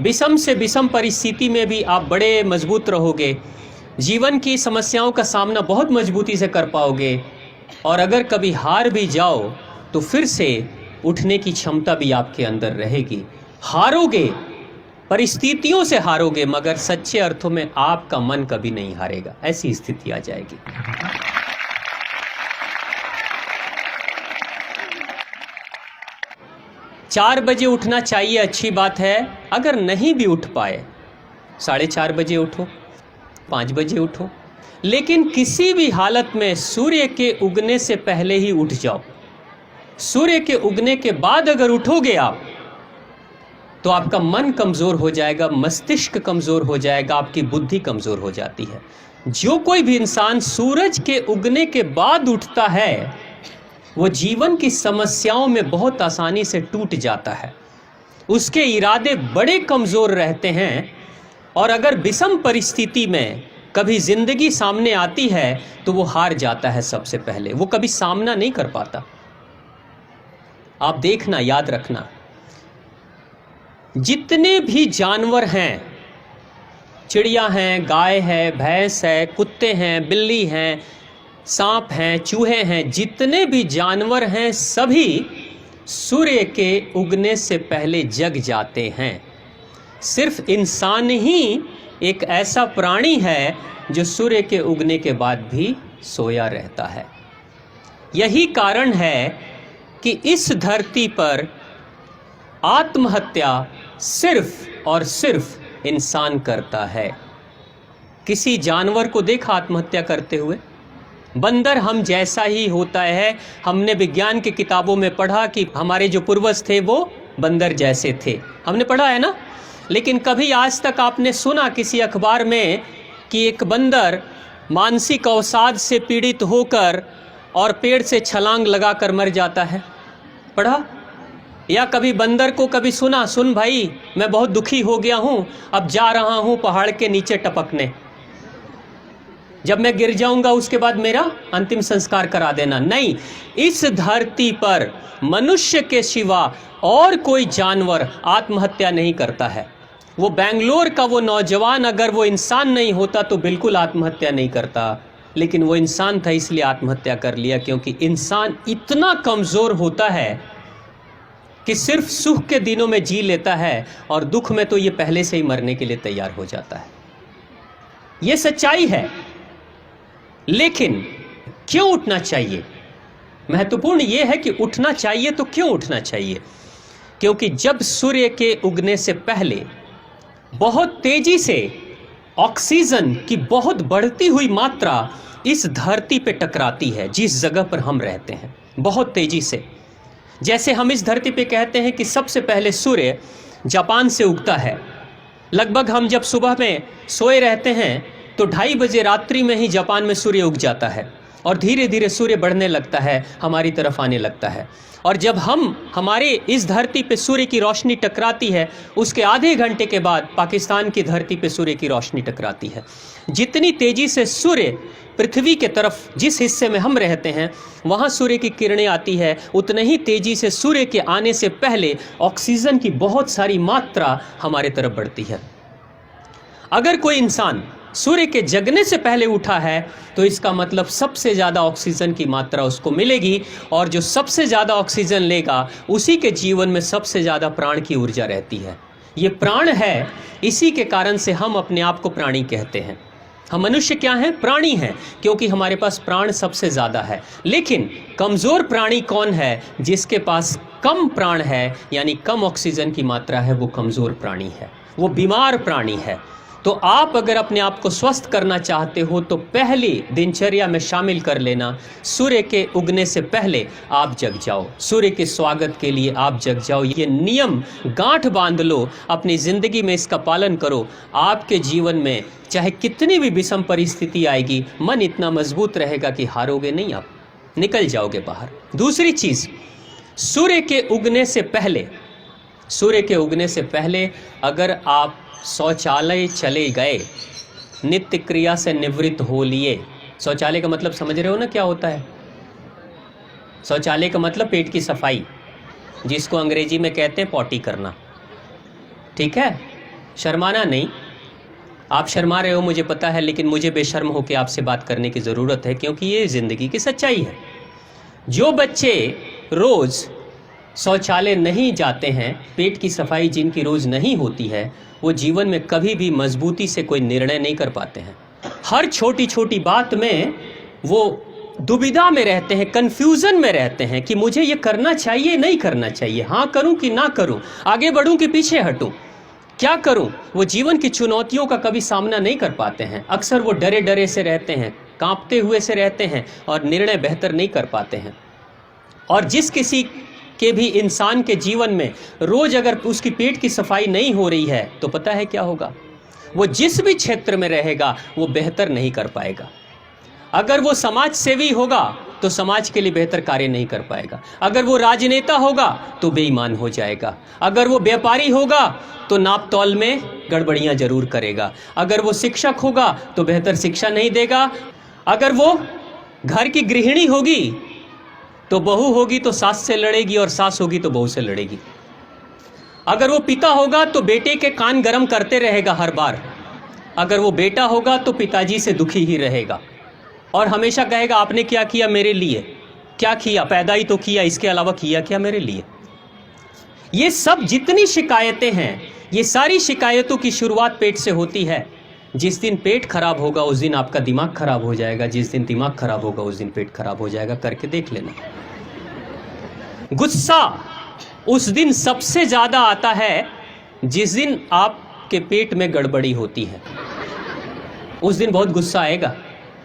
विषम से विषम परिस्थिति में भी आप बड़े मजबूत रहोगे, जीवन की समस्याओं का सामना बहुत मजबूती से कर पाओगे, और अगर कभी हार भी जाओ तो फिर से उठने की क्षमता भी आपके अंदर रहेगी। हारोगे, परिस्थितियों से हारोगे, मगर सच्चे अर्थों में आपका मन कभी नहीं हारेगा, ऐसी स्थिति आ जाएगी। चार बजे उठना चाहिए, अच्छी बात है। अगर नहीं भी उठ पाए 4:30 बजे उठो, 5 बजे उठो, लेकिन किसी भी हालत में सूर्य के उगने से पहले ही उठ जाओ। सूर्य के उगने के बाद अगर उठोगे आप तो आपका मन कमज़ोर हो जाएगा, मस्तिष्क कमज़ोर हो जाएगा, आपकी बुद्धि कमज़ोर हो जाती है। जो कोई भी इंसान सूरज के उगने के बाद उठता है वो जीवन की समस्याओं में बहुत आसानी से टूट जाता है, उसके इरादे बड़े कमज़ोर रहते हैं, और अगर विषम परिस्थिति में कभी ज़िंदगी सामने आती है तो वो हार जाता है। सबसे पहले वो कभी सामना नहीं कर पाता। आप देखना, याद रखना, जितने भी जानवर हैं, चिड़िया हैं, गाय है, भैंस है, कुत्ते हैं, बिल्ली हैं, सांप हैं, चूहे हैं, जितने भी जानवर हैं सभी सूर्य के उगने से पहले जग जाते हैं। सिर्फ इंसान ही एक ऐसा प्राणी है जो सूर्य के उगने के बाद भी सोया रहता है। यही कारण है कि इस धरती पर आत्महत्या सिर्फ और सिर्फ इंसान करता है। किसी जानवर को देखा आत्महत्या करते हुए? बंदर हम जैसा ही होता है। हमने विज्ञान की किताबों में पढ़ा कि हमारे जो पूर्वज थे वो बंदर जैसे थे, हमने पढ़ा है ना। लेकिन कभी आज तक आपने सुना किसी अखबार में कि एक बंदर मानसिक अवसाद से पीड़ित होकर और पेड़ से छलांग लगाकर मर जाता है? पढ़ा? या कभी बंदर को कभी सुना, सुन भाई मैं बहुत दुखी हो गया हूँ, अब जा रहा हूँ पहाड़ के नीचे टपकने, जब मैं गिर जाऊंगा उसके बाद मेरा अंतिम संस्कार करा देना? नहीं, इस धरती पर मनुष्य के सिवा और कोई जानवर आत्महत्या नहीं करता है। वो बेंगलोर का वो नौजवान अगर वो इंसान नहीं होता तो बिल्कुल आत्महत्या नहीं करता, लेकिन वो इंसान था इसलिए आत्महत्या कर लिया, क्योंकि इंसान इतना कमज़ोर होता है कि सिर्फ सुख के दिनों में जी लेता है और दुख में तो ये पहले से ही मरने के लिए तैयार हो जाता है। ये सच्चाई है। लेकिन क्यों उठना चाहिए? महत्वपूर्ण ये है कि उठना चाहिए तो क्यों उठना चाहिए? क्योंकि जब सूर्य के उगने से पहले बहुत तेजी से ऑक्सीजन की बहुत बढ़ती हुई मात्रा इस धरती पे टकराती है, जिस जगह पर हम रहते हैं, बहुत तेजी से। जैसे हम इस धरती पे कहते हैं कि सबसे पहले सूर्य जापान से उगता है। लगभग हम जब सुबह में सोए रहते हैं तो 2:30 बजे रात्रि में ही जापान में सूर्य उग जाता है, और धीरे धीरे सूर्य बढ़ने लगता है, हमारी तरफ आने लगता है। और जब हमारे इस धरती पे सूर्य की रोशनी टकराती है, उसके आधे घंटे के बाद पाकिस्तान की धरती पे सूर्य की रोशनी टकराती है। जितनी तेज़ी से सूर्य पृथ्वी के तरफ, जिस हिस्से में हम रहते हैं वहाँ सूर्य की किरणें आती है, उतने ही तेज़ी से सूर्य के आने से पहले ऑक्सीजन की बहुत सारी मात्रा हमारे तरफ बढ़ती है। अगर कोई इंसान सूर्य के जगने से पहले उठा है तो इसका मतलब सबसे ज़्यादा ऑक्सीजन की मात्रा उसको मिलेगी, और जो सबसे ज़्यादा ऑक्सीजन लेगा उसी के जीवन में सबसे ज़्यादा प्राण की ऊर्जा रहती है। ये प्राण है, इसी के कारण से हम अपने आप को प्राणी कहते हैं। हम मनुष्य क्या हैं? प्राणी हैं, क्योंकि हमारे पास प्राण सबसे ज़्यादा है। लेकिन कमज़ोर प्राणी कौन है? जिसके पास कम प्राण है, यानी कम ऑक्सीजन की मात्रा है, वो कमज़ोर प्राणी है, वो बीमार प्राणी है। तो आप अगर अपने आप को स्वस्थ करना चाहते हो तो पहली दिनचर्या में शामिल कर लेना, सूर्य के उगने से पहले आप जग जाओ, सूर्य के स्वागत के लिए आप जग जाओ। ये नियम गांठ बांध लो, अपनी ज़िंदगी में इसका पालन करो। आपके जीवन में चाहे कितनी भी विषम परिस्थिति आएगी, मन इतना मजबूत रहेगा कि हारोगे नहीं, आप निकल जाओगे बाहर। दूसरी चीज़, सूर्य के उगने से पहले अगर आप शौचालय चले गए, नित्य क्रिया से निवृत्त हो लिए। शौचालय का मतलब समझ रहे हो ना क्या होता है? शौचालय का मतलब पेट की सफाई, जिसको अंग्रेजी में कहते हैं पॉटी करना, ठीक है? शर्माना नहीं, आप शर्मा रहे हो मुझे पता है, लेकिन मुझे बेशर्म होकर आपसे बात करने की ज़रूरत है, क्योंकि ये ज़िंदगी की सच्चाई है। जो बच्चे रोज़ शौचालय नहीं जाते हैं, पेट की सफाई जिनकी रोज़ नहीं होती है, वो जीवन में कभी भी मजबूती से कोई निर्णय नहीं कर पाते हैं। हर छोटी छोटी बात में वो दुविधा में रहते हैं, कन्फ्यूज़न में रहते हैं कि मुझे ये करना चाहिए नहीं करना चाहिए, हाँ करूं कि ना करूं, आगे बढ़ूं कि पीछे हटूं, क्या करूं। वो जीवन की चुनौतियों का कभी सामना नहीं कर पाते हैं। अक्सर वो डरे डरे से रहते हैं, कांपते हुए से रहते हैं और निर्णय बेहतर नहीं कर पाते हैं। और जिस किसी के भी इंसान के जीवन में रोज अगर उसकी पेट की सफाई नहीं हो रही है तो पता है क्या होगा, वो जिस भी क्षेत्र में रहेगा वो बेहतर नहीं कर पाएगा। अगर वो समाज सेवी होगा तो समाज के लिए बेहतर कार्य नहीं कर पाएगा। अगर वो राजनेता होगा तो बेईमान हो जाएगा। अगर वो व्यापारी होगा तो नाप तौल में गड़बड़ियां जरूर करेगा। अगर वो शिक्षक होगा तो बेहतर शिक्षा नहीं देगा। अगर वो घर की गृहिणी होगी तो बहू होगी तो सास से लड़ेगी, और सास होगी तो बहू से लड़ेगी। अगर वो पिता होगा तो बेटे के कान गरम करते रहेगा हर बार। अगर वो बेटा होगा तो पिताजी से दुखी ही रहेगा और हमेशा कहेगा आपने क्या किया मेरे लिए, क्या किया, पैदा ही तो किया, इसके अलावा किया क्या मेरे लिए। ये सब जितनी शिकायतें हैं, ये सारी शिकायतों की शुरुआत पेट से होती है। जिस दिन पेट खराब होगा उस दिन आपका दिमाग खराब हो जाएगा, जिस दिन दिमाग खराब होगा उस दिन पेट खराब हो जाएगा। करके देख लेना। गुस्सा उस दिन सबसे ज्यादा आता है जिस दिन आपके पेट में गड़बड़ी होती है। उस दिन बहुत गुस्सा आएगा।